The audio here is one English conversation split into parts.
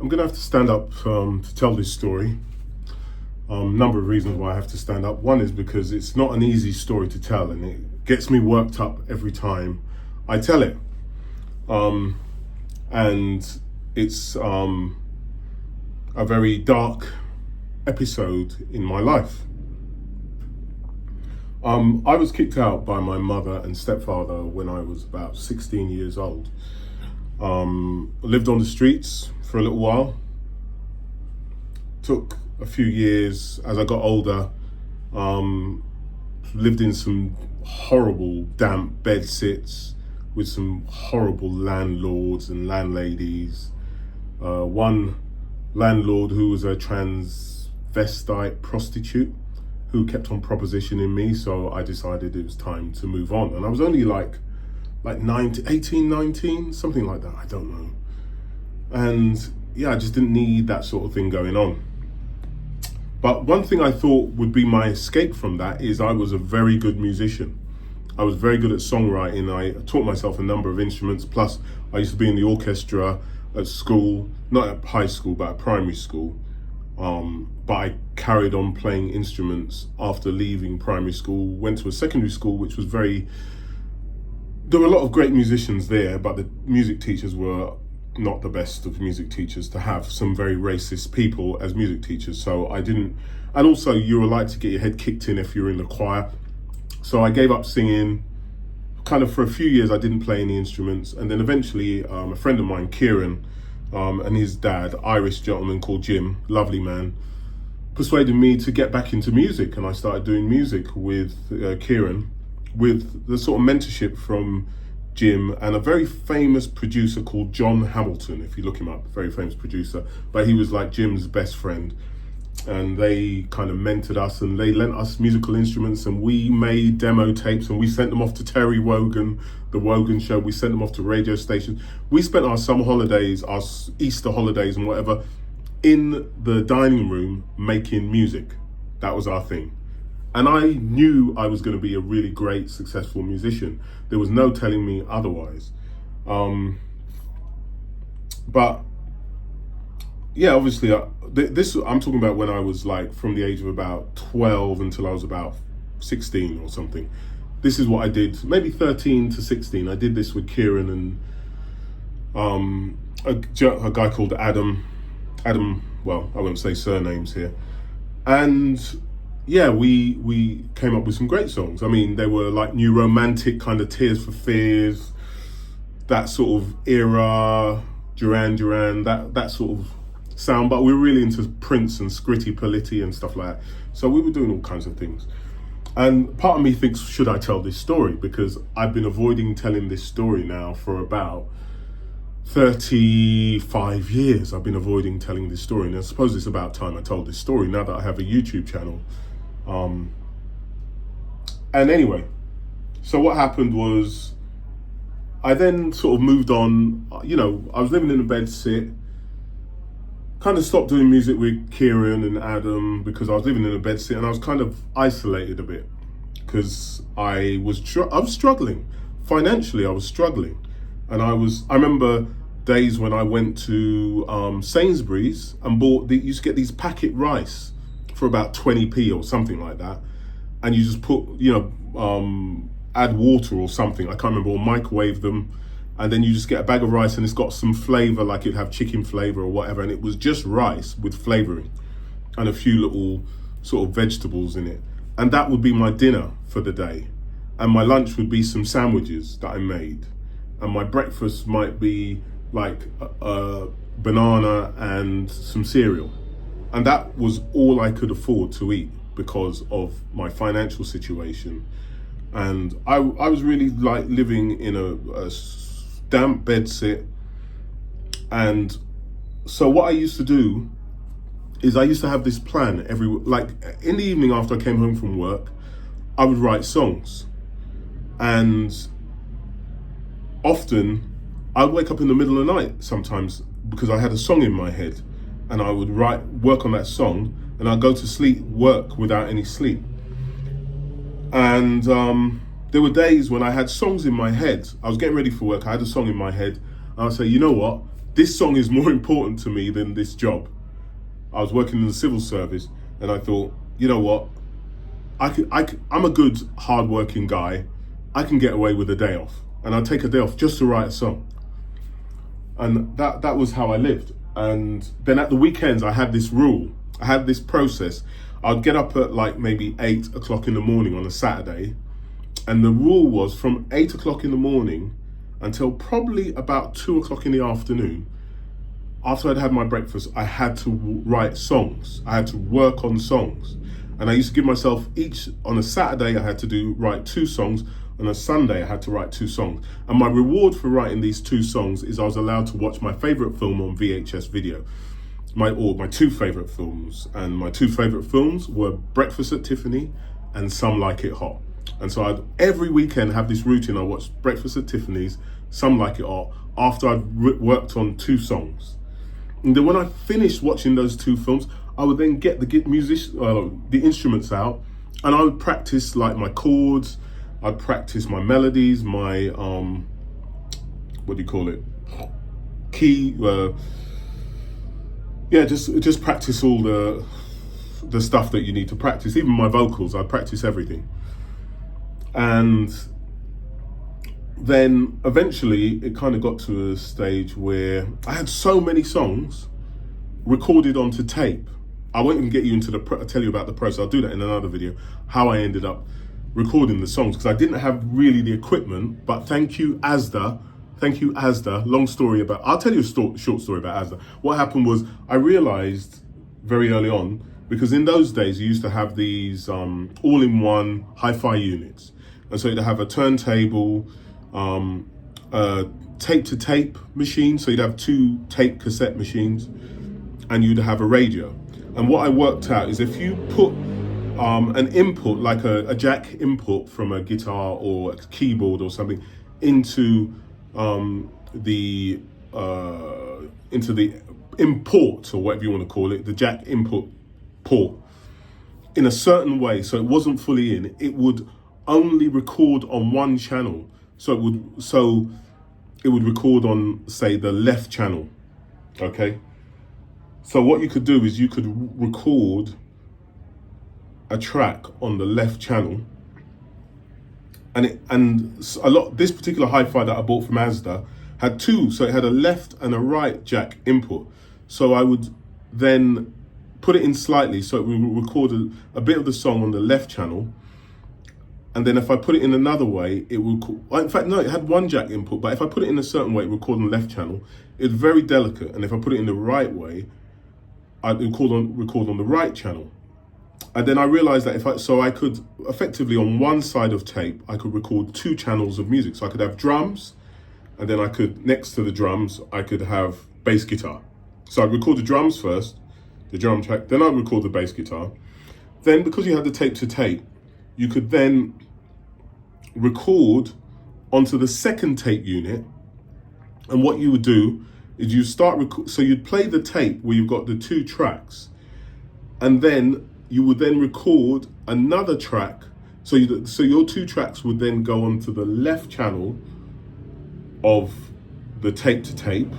I'm going to have to stand up to tell this story. Number of reasons why I have to stand up. One is because it's not an easy story to tell, and it gets me worked up every time I tell it. And it's a very dark episode in my life. I was kicked out by my mother and stepfather when I was about 16 years old. Lived on the streets for a little while. Took a few years as I got older. Lived in some horrible damp bed sits with some horrible landlords and landladies. One landlord who was a transvestite prostitute who kept on propositioning me, so I decided it was time to move on. And I was only like 18, 19, something like that, I don't know. And yeah, I just didn't need that sort of thing going on. But one thing I thought would be my escape from that is I was a very good musician. I was very good at songwriting. I taught myself a number of instruments, plus I used to be in the orchestra at school, not at high school, but at primary school. But I carried on playing instruments after leaving primary school, went to a secondary school, which was there were a lot of great musicians there, but the music teachers were not the best of music teachers to have. Some very racist people as music teachers. So I didn't, and also you were like to get your head kicked in if you were in the choir. So I gave up singing. Kind of for a few years I didn't play any instruments, and then eventually a friend of mine, Kieran, and his dad, Irish gentleman called Jim, lovely man, persuaded me to get back into music, and I started doing music with Kieran, with the sort of mentorship from Jim and a very famous producer called John Hamilton, if you look him up, very famous producer, but he was like Jim's best friend. And they kind of mentored us, and they lent us musical instruments, and we made demo tapes, and we sent them off to Terry Wogan, the Wogan Show. We sent them off to radio stations. We spent our summer holidays, our Easter holidays and whatever, in the dining room making music. That was our thing. And I knew I was going to be a really great, successful musician. There was no telling me otherwise. But yeah, obviously, this I'm talking about when I was like from the age of about 12 until I was about 16 or something. This is what I did, maybe 13 to 16. I did this with Kieran and a guy called Adam. Well, I won't say surnames here. And yeah, we came up with some great songs. I mean, they were like new romantic kind of Tears for Fears, that sort of era, Duran Duran, that sort of sound, but we were really into Prince and Scritti Politti and stuff like that. So we were doing all kinds of things. And part of me thinks, should I tell this story? Because I've been avoiding telling this story now for about 35 years. I've been avoiding telling this story. And I suppose it's about time I told this story now that I have a YouTube channel. And anyway, so what happened was I then sort of moved on. You know, I was living in a bed sit, kind of stopped doing music with Kieran and Adam because I was living in a bed sit, and I was kind of isolated a bit because I was struggling financially. I was struggling, and I remember days when I went to Sainsbury's and used to get these packet rice for about 20p or something like that, and you just put, add water or something, I can't remember, or microwave them, and then you just get a bag of rice and it's got some flavor, like it'd have chicken flavor or whatever, and it was just rice with flavoring and a few little sort of vegetables in it. And that would be my dinner for the day. And my lunch would be some sandwiches that I made. And my breakfast might be like a banana and some cereal. And that was all I could afford to eat because of my financial situation. And I was really like living in a damp bed sit. And so what I used to do is I used to have this plan like in the evening after I came home from work, I would write songs. And often I'd wake up in the middle of the night sometimes because I had a song in my head, and I would work on that song, and I'd go to sleep, work without any sleep. And there were days when I had songs in my head. I was getting ready for work, I had a song in my head, I would say, you know what, this song is more important to me than this job. I was working in the civil service, and I thought, you know what, I'm a good, hard-working guy. I can get away with a day off, and I'd take a day off just to write a song. And that was how I lived. And then at the weekends, I had this rule. I had this process. I'd get up at like maybe 8 o'clock in the morning on a Saturday. And the rule was from 8 o'clock in the morning until probably about 2 o'clock in the afternoon, after I'd had my breakfast, I had to write songs. I had to work on songs. And I used to give myself on a Saturday, I had to write 2 songs. On a Sunday, I had to write 2 songs. And my reward for writing these 2 songs is I was allowed to watch my favorite film on VHS video. My 2 favorite films. And my 2 favorite films were Breakfast at Tiffany and Some Like It Hot. And so I'd every weekend have this routine. I watched Breakfast at Tiffany's, Some Like It Hot, after I'd worked on 2 songs. And then when I finished watching those 2 films, I would then get the instruments out, and I would practice like my chords. I'd practice my melodies, my key. Just practice all the stuff that you need to practice. Even my vocals, I'd practice everything. And then eventually it kind of got to a stage where I had so many songs recorded onto tape. I won't even get you into tell you about the process. I'll do that in another video, how I ended up recording the songs, because I didn't have really the equipment. But thank you, ASDA. Long story about, I'll tell you a short story about ASDA. What happened was I realized very early on, because in those days you used to have these all-in-one hi-fi units. And so you'd have a turntable, a tape-to-tape machine. So you'd have 2 tape cassette machines, and you'd have a radio. And what I worked out is if you put an input, like a jack input from a guitar or a keyboard or something, into the import, or whatever you want to call it, the jack input port, in a certain way, so it wasn't fully in, it would only record on one channel. So it would record on, say, the left channel. Okay. So what you could do is you could record a track on the left channel, this particular hi-fi that I bought from ASDA had 2, so it had a left and a right jack input. So I would then put it in slightly, so it would record a bit of the song on the left channel, and then if I put it in another way, it would. In fact, no, it had 1 jack input, but if I put it in a certain way, it would record on the left channel. It's very delicate, and if I put it in the right way, I'd record on the right channel. And then I realized that I could effectively, on one side of tape, I could record 2 channels of music. So I could have drums, and then next to the drums, I could have bass guitar. So I'd record the drums first, the drum track, then I'd record the bass guitar. Then, because you had the tape to tape, you could then record onto the second tape unit. And what you would do is so you'd play the tape where you've got the 2 tracks, and then you would then record another track. So your 2 tracks would then go onto the left channel of the tape to tape.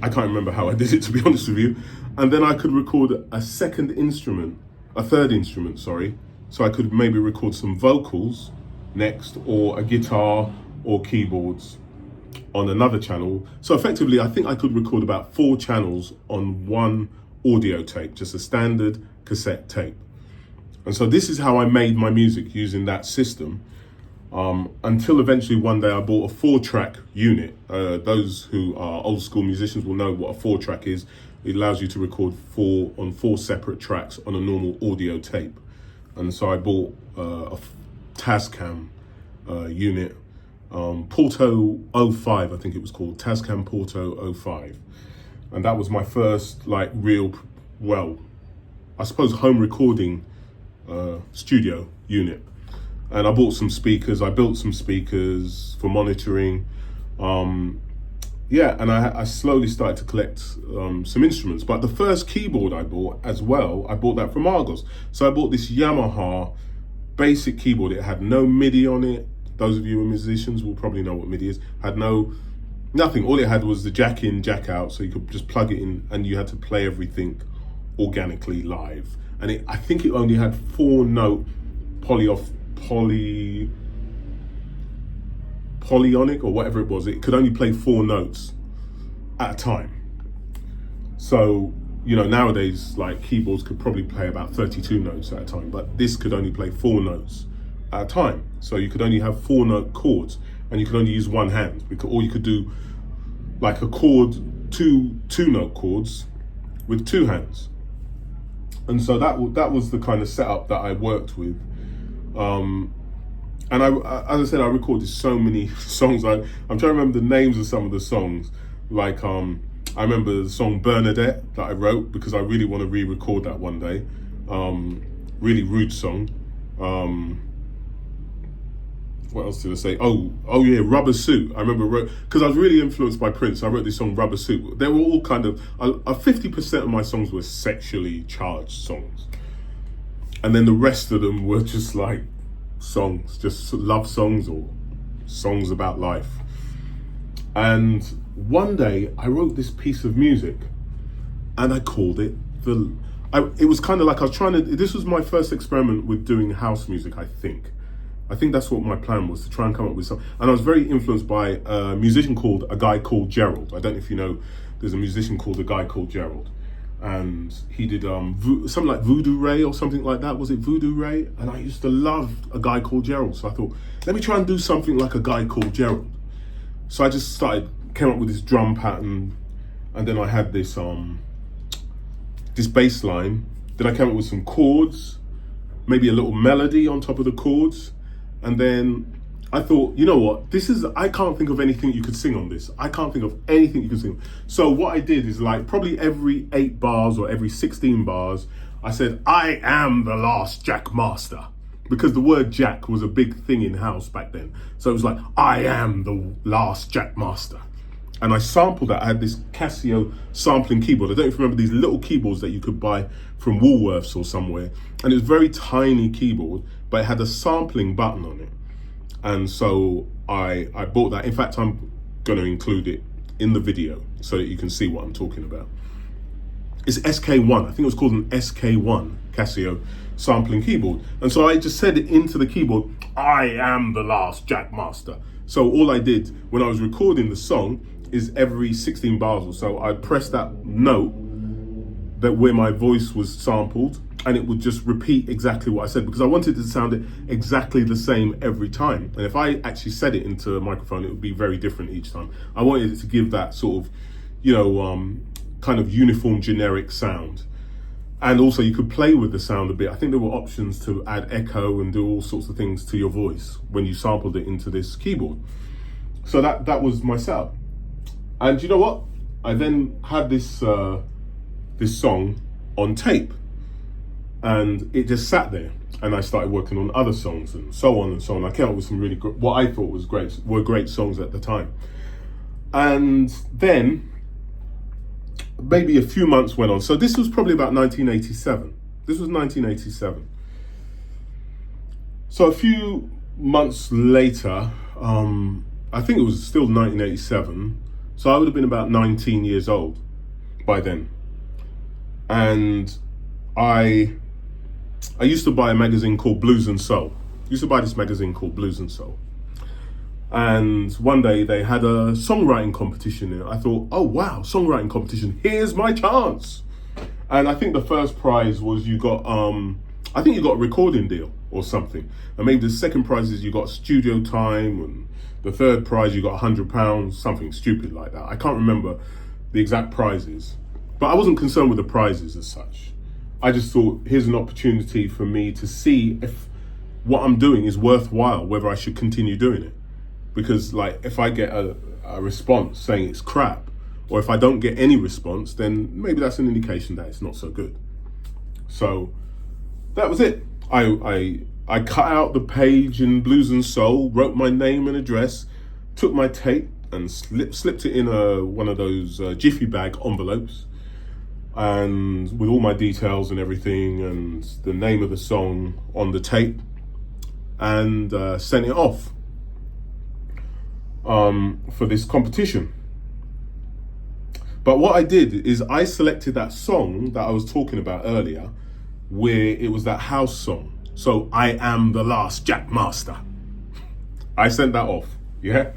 I can't remember how I did it, to be honest with you. And then I could record a third instrument, sorry. So I could maybe record some vocals next, or a guitar or keyboards on another channel. So effectively, I think I could record about 4 channels on one audio tape, just a standard cassette tape. And so this is how I made my music using that system, until eventually one day I bought a 4-track unit. Those who are old school musicians will know what a 4-track is. It allows you to record 4 separate tracks on a normal audio tape. And so I bought a Tascam unit, Porto 05, I think it was called, Tascam Porto 05. And that was my first real, I suppose, home recording studio unit. And I bought some speakers, I built some speakers for monitoring. And I slowly started to collect some instruments. But the first keyboard I bought as well, I bought that from Argos. So I bought this Yamaha basic keyboard. It had no MIDI on it. Those of you who are musicians will probably know what MIDI is. Had no Nothing. All it had was the jack in, jack out, so you could just plug it in, and you had to play everything organically live. And I think it only had 4-note polyonic or whatever it was. It could only play 4 notes at a time. So, nowadays, like, keyboards could probably play about 32 notes at a time, but this could only play 4 notes at a time. So you could only have 4-note chords, and you could only use one hand, or you could do like a chord, two-note chords with 2 hands. And so that was the kind of setup that I worked with. And as I said, I recorded so many songs. I'm trying to remember the names of some of the songs. Like, I remember the song Bernadette that I wrote, because I really want to re-record that one day. Really rude song. What else did I say? Oh yeah, Rubber Suit. I remember, because I was really influenced by Prince. I wrote this song Rubber Suit. They were all kind of, 50% of my songs were sexually charged songs. And then the rest of them were just like songs, just love songs or songs about life. And one day I wrote this piece of music, and I called it it was kind of like I was trying to, this was my first experiment with doing house music, I think. I think that's what my plan was, to try and come up with something. And I was very influenced by a musician called A Guy Called Gerald. I don't know if you know, there's a musician called A Guy Called Gerald. And he did something like Voodoo Ray or something like that. Was it Voodoo Ray? And I used to love A Guy Called Gerald. So I thought, let me try and do something like A Guy Called Gerald. So I just came up with this drum pattern. And then I had this bass line. Then I came up with some chords, maybe a little melody on top of the chords. And then I thought, you know what, I can't think of anything you could sing on this. I can't think of anything you could sing. So what I did is, like, probably every 8 bars or every 16 bars, I said, I am the last Jack Master. Because the word Jack was a big thing in house back then. So it was like, I am the last Jack Master. And I sampled that. I had this Casio sampling keyboard. I don't even remember these little keyboards that you could buy from Woolworths or somewhere. And it was a very tiny keyboard, but it had a sampling button on it. And so I bought that. In fact, I'm going to include it in the video so that you can see what I'm talking about. It's SK1. I think it was called an SK1 Casio sampling keyboard. And so I just said it into the keyboard, I am the last Jack Master. So all I did when I was recording the song is every 16 bars or so, I'd press that note that where my voice was sampled, and it would just repeat exactly what I said, because I wanted it to sound exactly the same every time. And if I actually said it into a microphone, it would be very different each time. I wanted it to give that sort of, kind of uniform, generic sound. And also you could play with the sound a bit. I think there were options to add echo and do all sorts of things to your voice when you sampled it into this keyboard. So that was my setup. And you know what? I then had this song on tape, and it just sat there. And I started working on other songs and so on and so on. I came up with some really what I thought were great songs at the time. And then maybe a few months went on. So this was probably about 1987. This was 1987. So a few months later, I think it was still 1987. So I would have been about 19 years old by then. And I used to buy a magazine called Blues and Soul. I used to buy this magazine called Blues and Soul. And one day they had a songwriting competition in it. I thought, oh wow, songwriting competition, here's my chance. And I think the first prize was you got a recording deal or something. And maybe the second prize is you got studio time, and the third prize you got £100, something stupid like that. I can't remember the exact prizes, but I wasn't concerned with the prizes as such. I just thought, here's an opportunity for me to see if what I'm doing is worthwhile, whether I should continue doing it. Because, like, if I get a response saying it's crap, or if I don't get any response, then maybe that's an indication that it's not so good. So that was it. I cut out the page in Blues and Soul, wrote my name and address, took my tape and slipped it in one of those Jiffy bag envelopes, and with all my details and everything and the name of the song on the tape, and sent it off for this competition. But what I did is I selected that song that I was talking about earlier, where it was that house song. So I am the last Jack Master. I sent that off, yeah?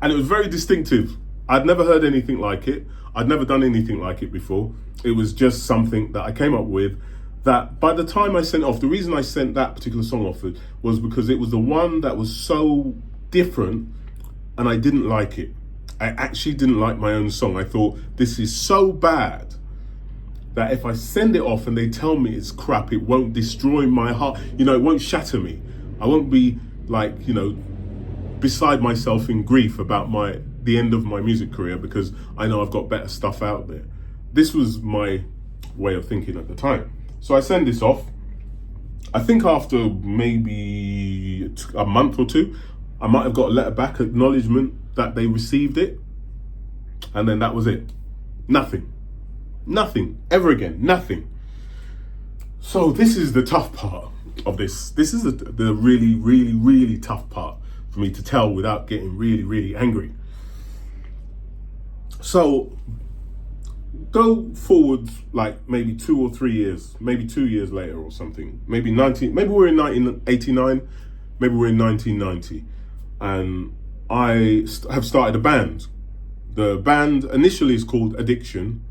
And it was very distinctive. I'd never heard anything like it. I'd never done anything like it before. It was just something that I came up with that by the time I sent off, the reason I sent that particular song off was because it was the one that was so different and I didn't like it. I actually didn't like my own song. I thought, this is so bad that if I send it off and they tell me it's crap, it won't destroy my heart. You know, it won't shatter me. I won't be like, you know, beside myself in grief about the end of my music career because I know I've got better stuff out there. This was my way of thinking at the time. So I send this off. I think after maybe a month or two, I might have got a letter back, acknowledgement that they received it. And then that was it. Nothing ever again, nothing. So this is the tough part of this. This is the really, really, really tough part for me to tell without getting really, really angry. So go forward like maybe 2 or 3 years, maybe 2 years later or something. Maybe we're in 1989, maybe we're in 1990. And I have started a band. The band initially is called Addiction,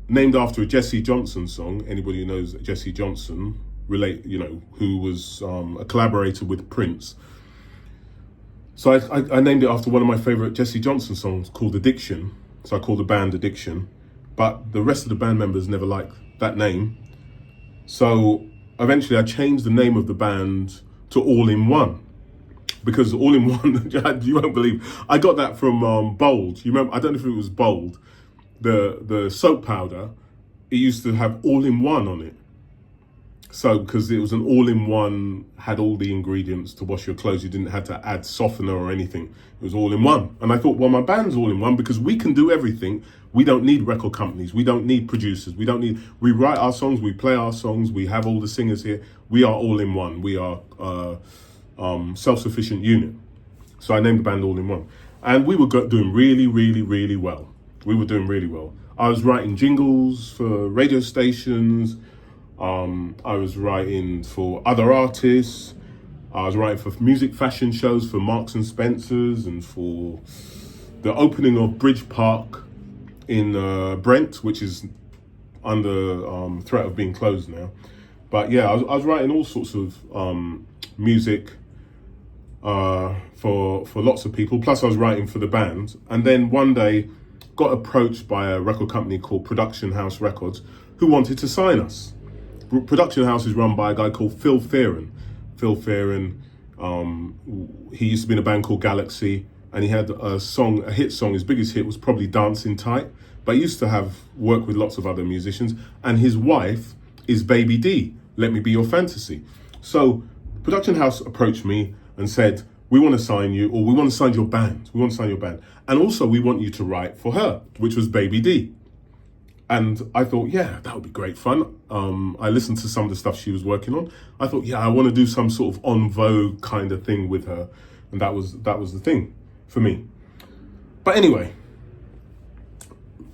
named after a Jesse Johnson song. Anybody who knows Jesse Johnson, who was a collaborator with Prince. So I named it after one of my favorite Jesse Johnson songs called Addiction. So I called the band Addiction, but the rest of the band members never liked that name. So eventually I changed the name of the band to All in One, because All in One, you won't believe, I got that from Bold. You remember, I don't know if it was Bold, the soap powder, it used to have All in One on it. So because it was an all-in-one, had all the ingredients to wash your clothes, you didn't have to add softener or anything. It was all in one. And I thought, well, my band's all in one because we can do everything. We don't need record companies. We don't need producers. We write our songs, we play our songs, we have all the singers here. We are all in one. We are self-sufficient unit. So I named the band All in One. And we were doing really, really, really well. We were doing really well. I was writing jingles for radio stations. I was writing for other artists. I was writing for music fashion shows for Marks and Spencer's and for the opening of Bridge Park in Brent, which is under threat of being closed now. But yeah, I was writing all sorts of music for lots of people. Plus I was writing for the band. And then one day got approached by a record company called Production House Records who wanted to sign us. Production House is run by a guy called Phil Fearon. Phil Fearon, he used to be in a band called Galaxy, and he had a hit song. His biggest hit was probably Dancing Tight, but he used to have worked with lots of other musicians. And his wife is Baby D, Let Me Be Your Fantasy. So Production House approached me and said, we want to sign you, or we want to sign your band. We want to sign your band. And also we want you to write for her, which was Baby D. And I thought, yeah, that would be great fun. I listened to some of the stuff she was working on. I thought, yeah, I want to do some sort of en vogue kind of thing with her. And that was the thing for me. But anyway,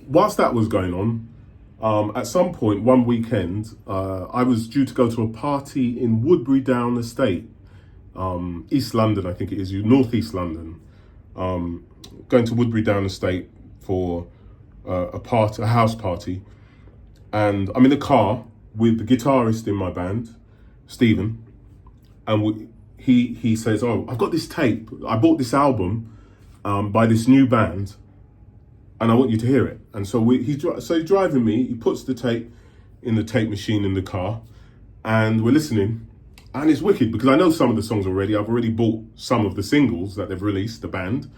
whilst that was going on, at some point, one weekend, I was due to go to a party in Woodbury Down Estate, East London, I think it is, North East London. Going to Woodbury Down Estate for a house party, and I'm in the car with the guitarist in my band, Stephen, and he says, "Oh, I've got this tape. I bought this album by this new band, and I want you to hear it." And so he's driving me. He puts the tape in the tape machine in the car, and we're listening, and it's wicked because I know some of the songs already. I've already bought some of the singles that they've released, the band,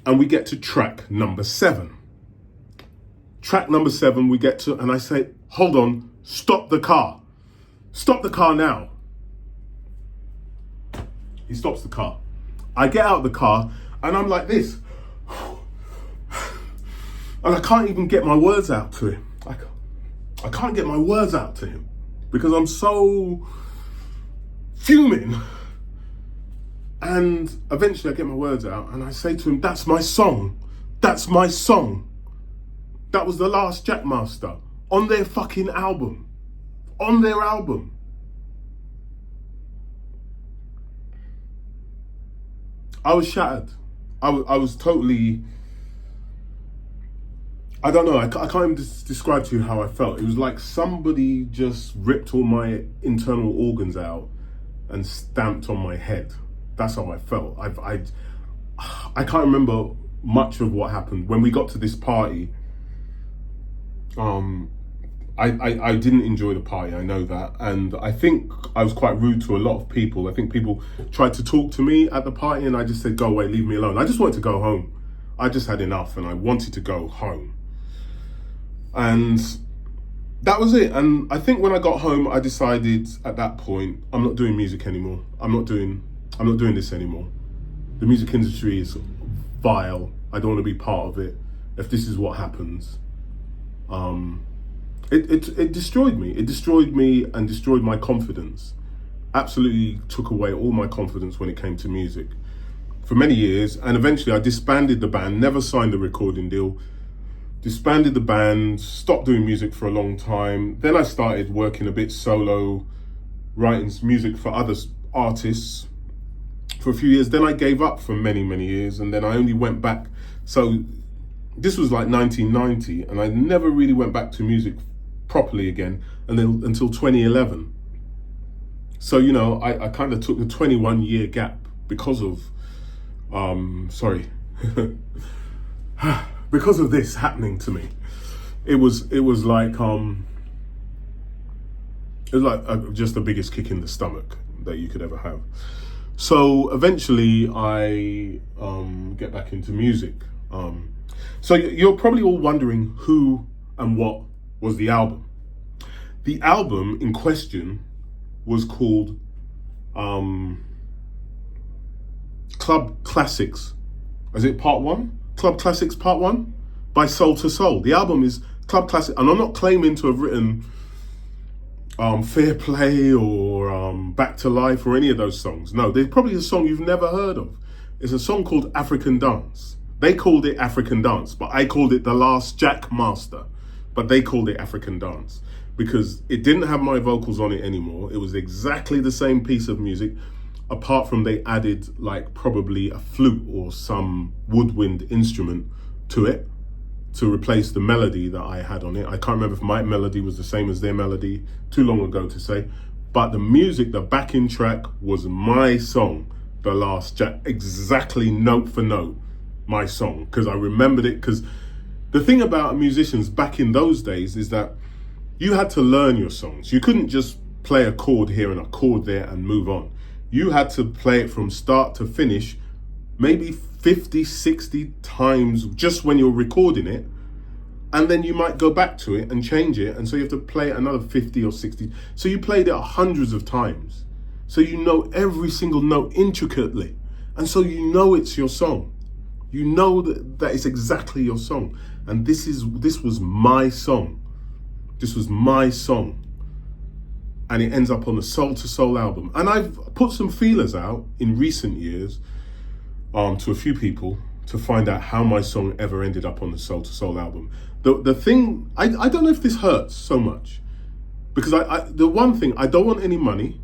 and we get to track number 7. Track number 7, we get to, and I say, hold on, stop the car. Stop the car now. He stops the car. I get out of the car and I'm like this. And I can't even get my words out to him. I can't get my words out to him because I'm so fuming. And eventually I get my words out and I say to him, that's my song. That's my song. That was the last Jackmaster on their fucking album. On their album. I was shattered. I was totally, I don't know, I can't even describe to you how I felt. It was like somebody just ripped all my internal organs out and stamped on my head. That's how I felt. I can't remember much of what happened. When we got to this party, I didn't enjoy the party, I know that. And I think I was quite rude to a lot of people. I think people tried to talk to me at the party and I just said, go away, leave me alone. I just wanted to go home. I just had enough and I wanted to go home. And that was it. And I think when I got home, I decided at that point, I'm not doing music anymore. I'm not doing this anymore. The music industry is vile. I don't want to be part of it. If this is what happens, it destroyed me. It destroyed me and destroyed my confidence. Absolutely took away all my confidence when it came to music for many years. And eventually I disbanded the band, never signed a recording deal, disbanded the band, stopped doing music for a long time. Then I started working a bit solo, writing music for other artists for a few years. Then I gave up for many, many years. And then I only went back. So this was like 1990 and I never really went back to music properly again until 2011. So, you know, I kind of took a 21-year gap because of, because of this happening to me. It was like just the biggest kick in the stomach that you could ever have. So eventually I get back into music. So you're probably all wondering who and what was the album. The album in question was called Club Classics. Is it part 1? Club Classics Part 1 by Soul to Soul. The album is Club Classic, and I'm not claiming to have written Fair Play or Back to Life or any of those songs. No, there's probably a song you've never heard of. It's a song called African Dance. They called it African Dance, but I called it The Last Jackmaster. But they called it African Dance because it didn't have my vocals on it anymore. It was exactly the same piece of music, apart from they added like probably a flute or some woodwind instrument to it to replace the melody that I had on it. I can't remember if my melody was the same as their melody, too long ago to say. But the music, the backing track was my song, The Last Jack, exactly note for note, my song, because I remembered it. Because the thing about musicians back in those days is that you had to learn your songs. You couldn't just play a chord here and a chord there and move on. You had to play it from start to finish, maybe 50, 60 times just when you're recording it. And then you might go back to it and change it. And so you have to play it another 50 or 60. So you played it hundreds of times. So you know every single note intricately. And so you know it's your song. You know that it's exactly your song. And this was my song. This was my song. And it ends up on the Soul to Soul album. And I've put some feelers out in recent years to a few people to find out how my song ever ended up on the Soul to Soul album. The thing, I don't know if this hurts so much, because the one thing, I don't want any money.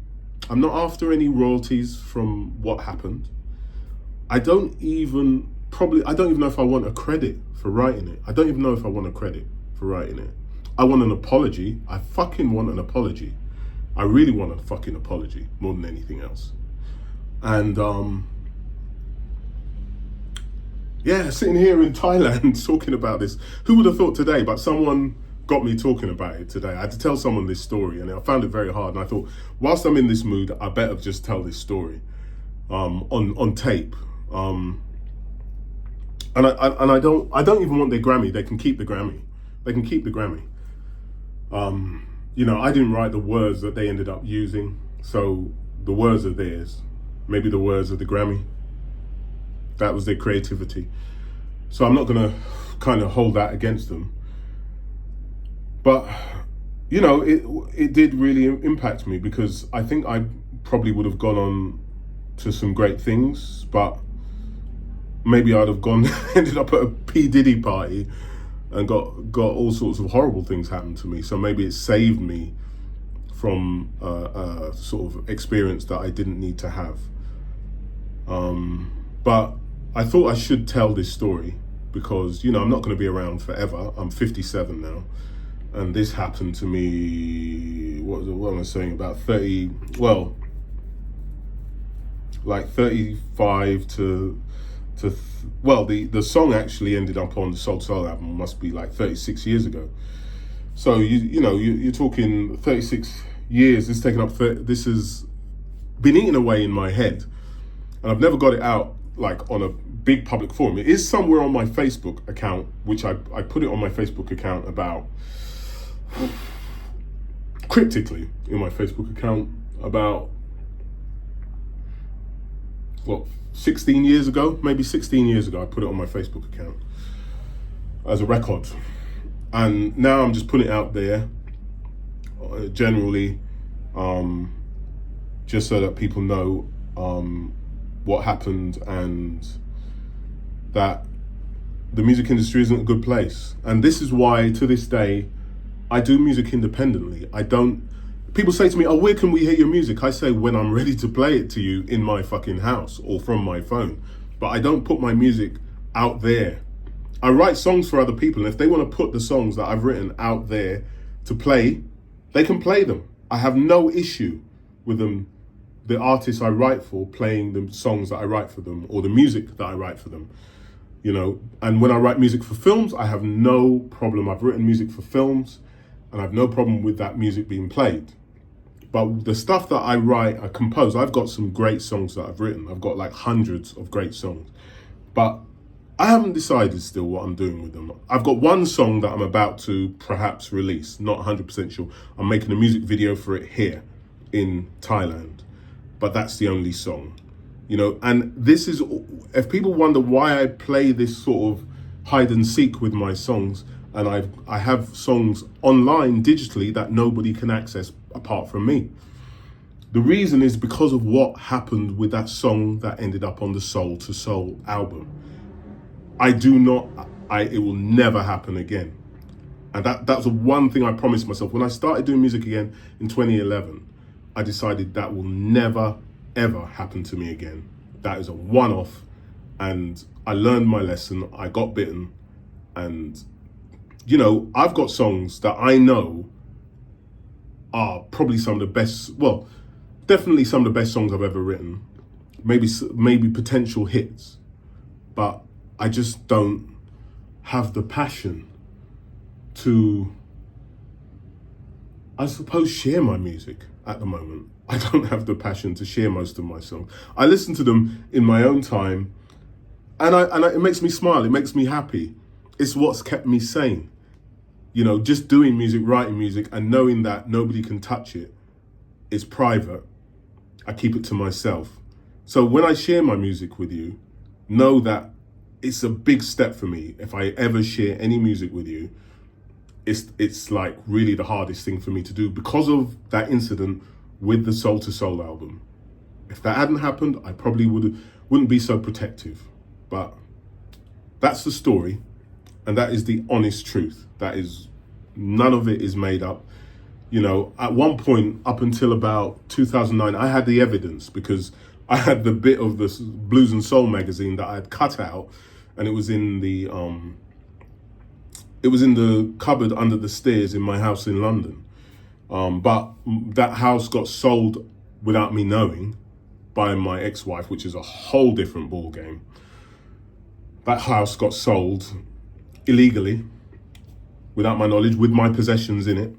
I'm not after any royalties from what happened. I don't even know if I want a credit for writing it. I don't even know if I want a credit for writing it. I want an apology. I fucking want an apology. I really want a fucking apology more than anything else. And yeah, sitting here in Thailand talking about this. Who would have thought today? But someone got me talking about it today. I had to tell someone this story and I found it very hard. And I thought, whilst I'm in this mood, I better just tell this story on tape. And I don't even want their Grammy. They can keep the Grammy. They can keep the Grammy. You know, I didn't write the words that they ended up using, so the words are theirs. Maybe the words of the Grammy. That was their creativity. So I'm not gonna kind of hold that against them. But, you know, it did really impact me, because I think I probably would have gone on to some great things, but maybe I'd have ended up at a P. Diddy party and got all sorts of horrible things happen to me. So maybe it saved me from a sort of experience that I didn't need to have. But I thought I should tell this story because, you know, I'm not going to be around forever. I'm 57 now. And this happened to me, what am I saying, about 30, well, like 35 well, the song actually ended up on the Soul to Soul album, must be like 36 years ago. So, you're talking 36 years, this has been eaten away in my head. And I've never got it out like on a big public forum. It is somewhere on my Facebook account, which I put it on my Facebook account about, cryptically in my Facebook account about, 16 years ago, maybe 16 years ago, I put it on my Facebook account as a record. And now I'm just putting it out there generally, just so that people know what happened and that the music industry isn't a good place. And this is why, to this day, I do music independently. People say to me, oh, where can we hear your music? I say, when I'm ready to play it to you in my fucking house or from my phone. But I don't put my music out there. I write songs for other people, and if they want to put the songs that I've written out there to play, they can play them. I have no issue with them, the artists I write for, playing the songs that I write for them or the music that I write for them. You know, and when I write music for films, I have no problem. I've written music for films, and I have no problem with that music being played. But the stuff that I write, I compose, I've got some great songs that I've written. I've got like hundreds of great songs. But I haven't decided still what I'm doing with them. I've got one song that I'm about to perhaps release, not 100% sure. I'm making a music video for it here in Thailand. But that's the only song, you know. And this is, if people wonder why I play this sort of hide and seek with my songs, and I have songs online digitally that nobody can access apart from me. The reason is because of what happened with that song that ended up on the Soul to Soul album. It will never happen again. And that's the one thing I promised myself. When I started doing music again in 2011, I decided that will never, ever happen to me again. That is a one-off. And I learned my lesson. I got bitten. And, you know, I've got songs that I know are probably some of the best, well, definitely some of the best songs I've ever written. Maybe potential hits. But I just don't have the passion to, I suppose, share my music at the moment. I don't have the passion to share most of my songs. I listen to them in my own time, and it makes me smile. It makes me happy. It's what's kept me sane. You know, just doing music, writing music, and knowing that nobody can touch it. It's private. I keep it to myself. So when I share my music with you, know that it's a big step for me. If I ever share any music with you, it's like really the hardest thing for me to do because of that incident with the Soul to Soul album. If that hadn't happened, I probably wouldn't be so protective. But that's the story, and that is the honest truth. That is, none of it is made up. You know, at one point, up until about 2009, I had the evidence because I had the bit of the Blues and Soul magazine that I had cut out, and it was in the cupboard under the stairs in my house in London. But that house got sold without me knowing by my ex-wife, which is a whole different ball game. That house got sold illegally, without my knowledge, with my possessions in it.